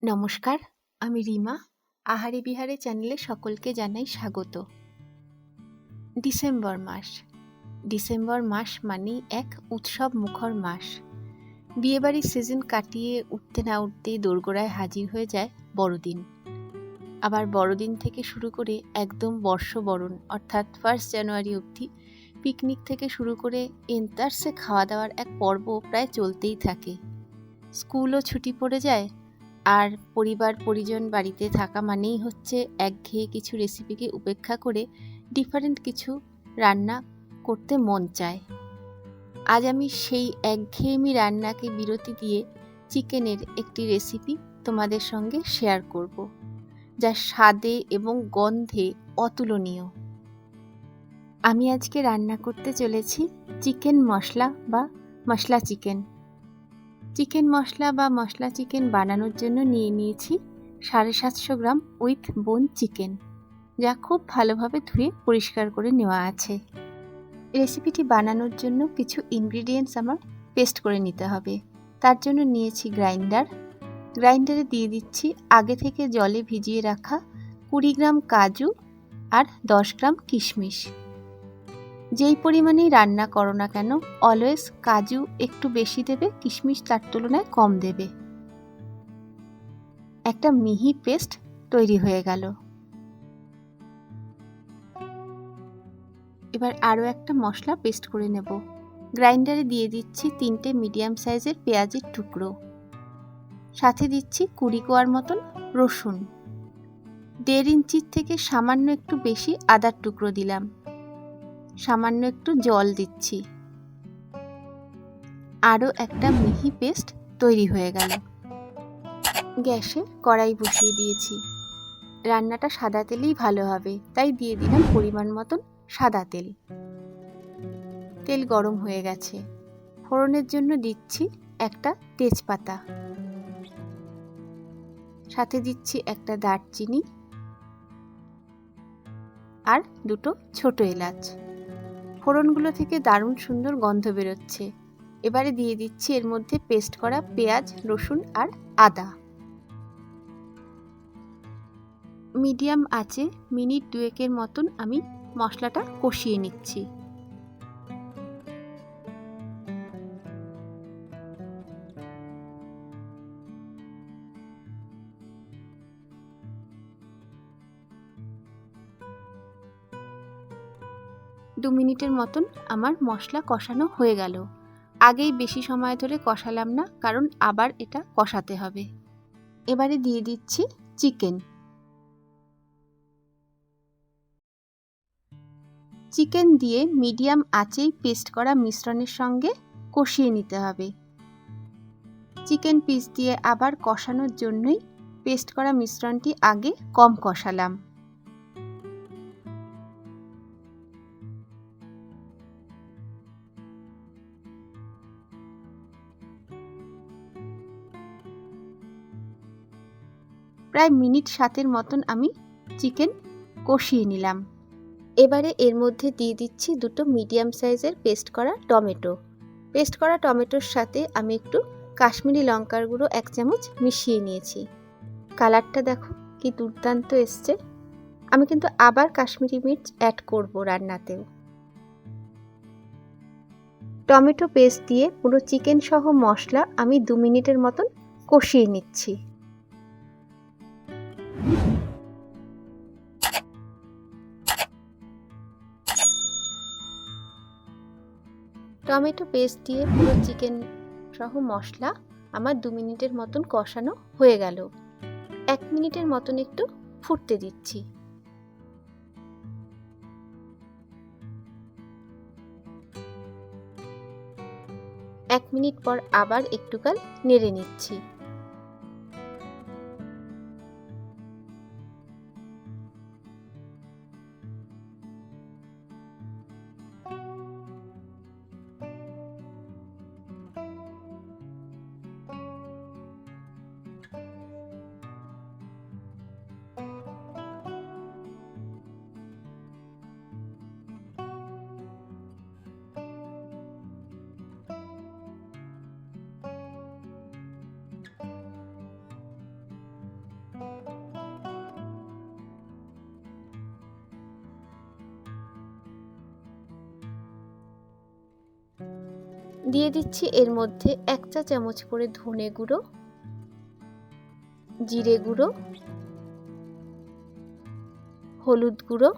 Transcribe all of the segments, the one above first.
নমস্কার, আমি রিমা। আহারে বিহারে চ্যানেলে সকলকে জানাই স্বাগত। ডিসেম্বর মাস। ডিসেম্বর মাস মানেই এক উৎসব মুখর মাস। বিয়েবাড়ির সিজন কাটিয়ে উঠতে না উঠতেই দোরগোড়ায় হাজির হয়ে যায় বড়দিন। আবার বড়দিন থেকে শুরু করে একদম বর্ষবরণ অর্থাৎ 1 জানুয়ারি অবধি পিকনিক থেকে শুরু করে এন্তার্সে খাওয়া দাওয়ার এক পর্ব প্রায় চলতেই থাকে। স্কুলও ছুটি পড়ে যায়, আর পরিবার পরিজন বাড়িতে থাকা মানেই হচ্ছে একঘেয়ে কিছু রেসিপিকে উপেক্ষা করে ডিফারেন্ট কিছু রান্না করতে মন চায়। আজ আমি সেই একঘেয়েমি রান্নাকে বিরতি দিয়ে চিকেনের একটি রেসিপি তোমাদের সঙ্গে শেয়ার করব, যা স্বাদে এবং গন্ধে অতুলনীয়। আমি আজকে রান্না করতে চলেছি চিকেন মশলা বা মশলা চিকেন। চিকেন মশলা বা মশলা চিকেন বানানোর জন্য নিয়ে নিয়েছি 750 গ্রাম উইথ বোন চিকেন, যা খুব ভালোভাবে ধুয়ে পরিষ্কার করে নেওয়া আছে। রেসিপিটি বানানোর জন্য কিছু ইনগ্রিডিয়েন্টস আমার পেস্ট করে নিতে হবে। তার জন্য নিয়েছি গ্রাইন্ডারে দিয়ে দিচ্ছি আগে থেকে জলে ভিজিয়ে রাখা 20 গ্রাম কাজু আর 10 গ্রাম কিশমিশ। যেই পরিমাণেই রান্না করো না কেন, অলওয়েজ কাজু একটু বেশি দেবে, কিশমিশ তার তুলনায় কম দেবে। একটা মিহি পেস্ট তৈরি হয়ে গেল। এবার আরও একটা মশলা পেস্ট করে নেব। গ্রাইন্ডারে দিয়ে দিচ্ছি 3টে মিডিয়াম সাইজের পেঁয়াজের টুকরো, সাথে দিচ্ছি 20 কোয়ার মতন রসুন, 1.5 ইঞ্চির থেকে সামান্য একটু বেশি আদার টুকরো দিলাম, সামান্য একটু জল দিচ্ছি। আরও একটা মিহি পেস্ট তৈরি হয়ে গেল। গ্যাসে কড়াই বসিয়ে দিয়েছি। রান্নাটা সাদা তেলেই ভালো হবে, তাই দিয়ে দিলাম পরিমাণ মতন সাদা তেল। তেল গরম হয়ে গেছে। ফোড়নের জন্য দিচ্ছি একটা তেজপাতা, সাথে দিচ্ছি একটা দারচিনি আর 2টো ছোট এলাচ। ফোড়নগুলো থেকে দারুণ সুন্দর গন্ধ বেরোচ্ছে। এবারে দিয়ে দিচ্ছি এর মধ্যে পেস্ট করা পেঁয়াজ, রসুন আর আদা। মিডিয়াম আঁচে মিনিট 2 মতন আমি মশলাটা কষিয়ে নিচ্ছি। দু মিনিটের মতন আমার মশলা কষানো হয়ে গেল। আগেই বেশি সময় ধরে কষালাম না, কারণ আবার এটা কষাতে হবে। এবারে দিয়ে দিচ্ছি চিকেন দিয়ে মিডিয়াম আঁচেই পেস্ট করা মিশ্রণের সঙ্গে কষিয়ে নিতে হবে। চিকেন পিস দিয়ে আবার কষানোর জন্যই পেস্ট করা মিশ্রণটি আগে কম কষালাম। প্রায় মিনিট 7 মতন আমি চিকেন কষিয়ে নিলাম। এবারে এর মধ্যে দিয়ে দিচ্ছি 2টো মিডিয়াম সাইজের পেস্ট করা টমেটো। পেস্ট করা টমেটোর সাথে আমি একটু কাশ্মীরি লঙ্কার গুঁড়ো 1 চামচ মিশিয়ে নিয়েছি। কালারটা দেখো কি দুর্দান্ত এসছে। আমি কিন্তু আবার কাশ্মীরি মির্চ অ্যাড করব রান্নাতেও। টমেটো পেস্ট দিয়ে পুরো চিকেন সহ মশলা আমি 2 মিনিটের মতন কষিয়ে নিচ্ছি। টমেটো পেস্ট দিয়ে পুরো চিকেন সহ মশলা আমার 2 মিনিটের মতন কষানো হয়ে গেল। 1 মিনিটের মতন একটু ফুটতে দিচ্ছি। এক মিনিট পর আবার একটুকাল নেড়ে নিচ্ছি। দিয়ে দিচ্ছি এর মধ্যে 1 চা চামচ করে ধনে গুঁড়ো, জিরে গুঁড়ো, হলুদ গুঁড়ো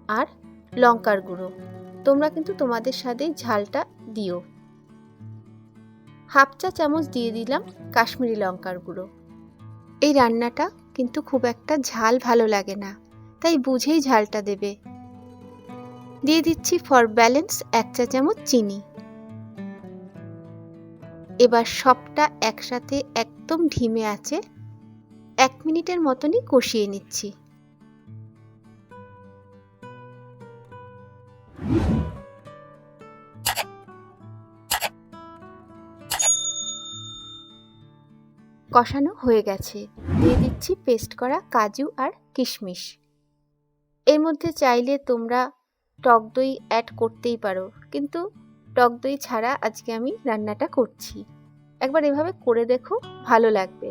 আর লঙ্কার গুঁড়ো। তোমরা কিন্তু তোমাদের স্বাদে ঝালটা দিও। 1/2 চা চামচ দিয়ে দিলাম কাশ্মীরি লঙ্কার গুঁড়ো। এই রান্নাটা কিন্তু খুব একটা ঝাল ভালো লাগে না, তাই বুঝেই ঝালটা দেবে। দিয়ে দিচ্ছি ফর ব্যালেন্স 1 চা চামচ চিনি। এবার সবটা একসাথে একদম ধিমে আঁচে 1 মিনিটের মতনই কষিয়ে নিচ্ছি। কষানো হয়ে গেছে। দিয়ে দিচ্ছি পেস্ট করা কাজু আর কিশমিশ। এর মধ্যে চাইলে তোমরা টক দই অ্যাড করতেই পারো, কিন্তু টক দই ছাড়া আজকে আমি রান্নাটা করছি। একবার এভাবে করে দেখো, ভালো লাগবে।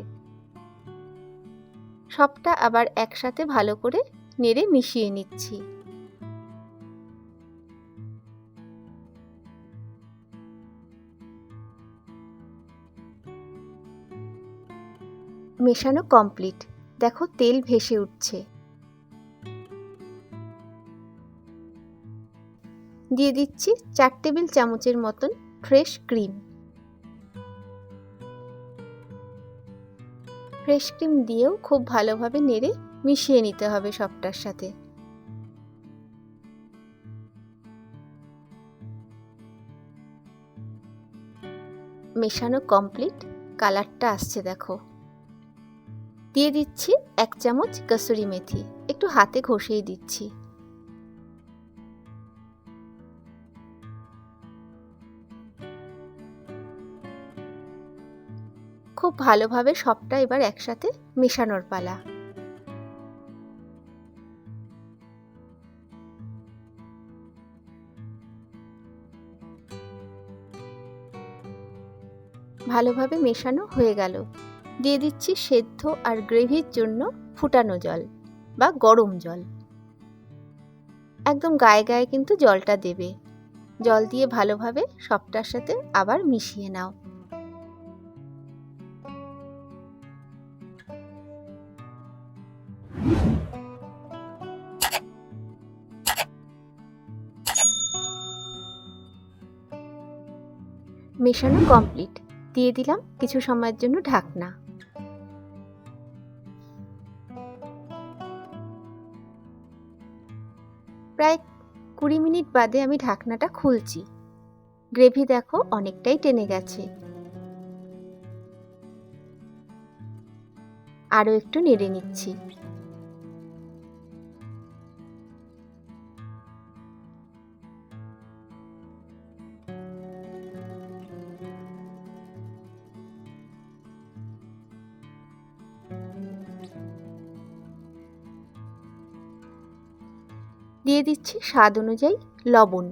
সবটা আবার একসাথে ভালো করে নেড়ে মিশিয়ে নিচ্ছি। মেশানো কমপ্লিট। দেখো তেল ভেসে উঠছে। দিয়ে দিচ্ছি 4 টেবিল চামচের মতন ফ্রেশ ক্রিম। ফ্রেশ ক্রিম দিয়েও খুব ভালোভাবে নেড়ে মিশিয়ে নিতে হবে সবটার সাথে। মেশানো কমপ্লিট। কালারটা আসছে দেখো। দিয়ে দিচ্ছি 1 চামচ কসুরি মেথি। একটু হাতে ঘষেই দিচ্ছি। খুব ভালোভাবে সবটা এবার একসাথে মেশানোর পালা। ভালোভাবে মেশানো হয়ে গেল। দিয়ে দিচ্ছি সেদ্ধ আর গ্রেভির জন্য ফুটানো জল বা গরম জল। একদম গায়ে গায়ে কিন্তু জলটা দেবে। জল দিয়ে ভালোভাবে সবটার সাথে আবার মিশিয়ে নাও। মেশানো কমপ্লিট। দিয়ে দিলাম কিছু সময়ের জন্য ঢাকনা। প্রায় 20 মিনিট বাদে আমি ঢাকনাটা খুলছি। গ্রেভি দেখো অনেকটাই টেনে গেছে। আরও একটু নেড়ে নিচ্ছি। দিয়ে দিচ্ছি স্বাদ অনুযায়ী লবণ।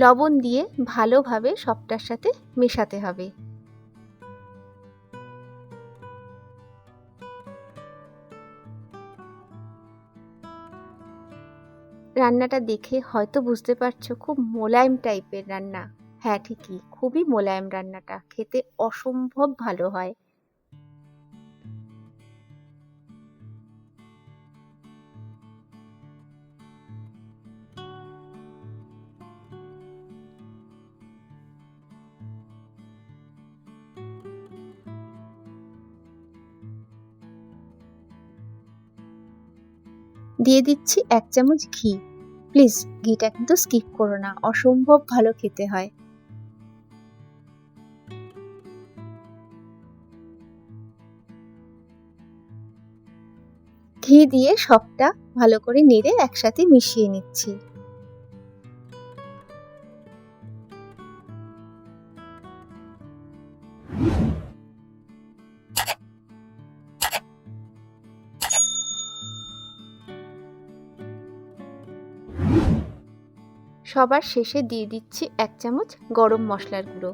লবণ দিয়ে ভালোভাবে সবটার সাথে মেশাতে হবে। রান্নাটা দেখে হয়তো বুঝতে পারছো খুব মোলায়েম টাইপের রান্না। হ্যাঁ, ঠিকই, খুবই মোলায়েম। রান্নাটা খেতে অসম্ভব ভালো হয়। দিয়ে দিচ্ছি 1 চামচ ঘি। প্লিজ ঘিটা কিন্তু স্কিপ করো না, অসম্ভব ভালো খেতে হয়। ঘি দিয়ে সবটা ভালো করে নেড়ে একসাথে মিশিয়ে নিচ্ছি। সবার শেষে দিয়ে দিচ্ছি 1 চামচ গরম মশলার গুঁড়ো।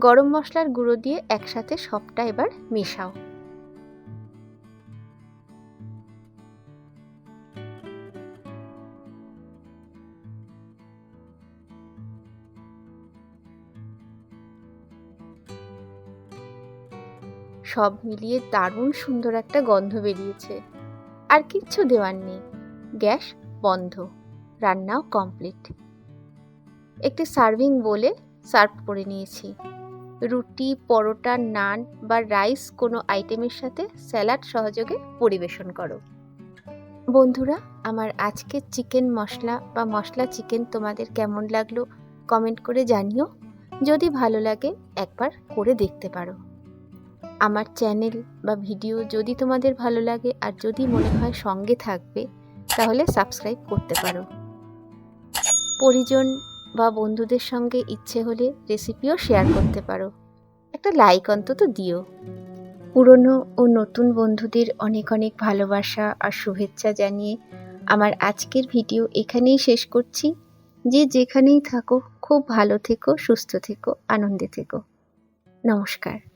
গরম মশলার গুঁড়ো দিয়ে একসাথে সবটা এবার মেশাও। সব মিলিয়ে দারুণ সুন্দর একটা গন্ধ বেরিয়েছে। আর কিচ্ছু দেওয়ার নেই, গ্যাস বন্ধ, রান্নাও কমপ্লিট। একটি সার্ভিং বোলে সার্ভ করে নিয়েছি। রুটি, পরোটা, নান বা রাইস কোনো আইটেমের সাথে স্যালাড সহযোগে পরিবেশন করো। বন্ধুরা, আমার আজকের চিকেন মশলা বা মশলা চিকেন তোমাদের কেমন লাগলো কমেন্ট করে জানিও। যদি ভালো লাগে একবার করে দেখতে পারো। আমার চ্যানেল বা ভিডিও যদি তোমাদের ভালো লাগে আর যদি মনে হয় সঙ্গে থাকবে, তাহলে সাবস্ক্রাইব করতে পারো। পরিজন বা বন্ধুদের সঙ্গে ইচ্ছে হলে রেসিপিও শেয়ার করতে পারো। একটা লাইক অন্তত দিও। পুরনো ও নতুন বন্ধুদের অনেক অনেক ভালোবাসা আর শুভেচ্ছা জানিয়ে আমার আজকের ভিডিও এখানেই শেষ করছি। যে যেখানেই থাকো খুব ভালো থেকো, সুস্থ থেকো, আনন্দে থেকো। নমস্কার।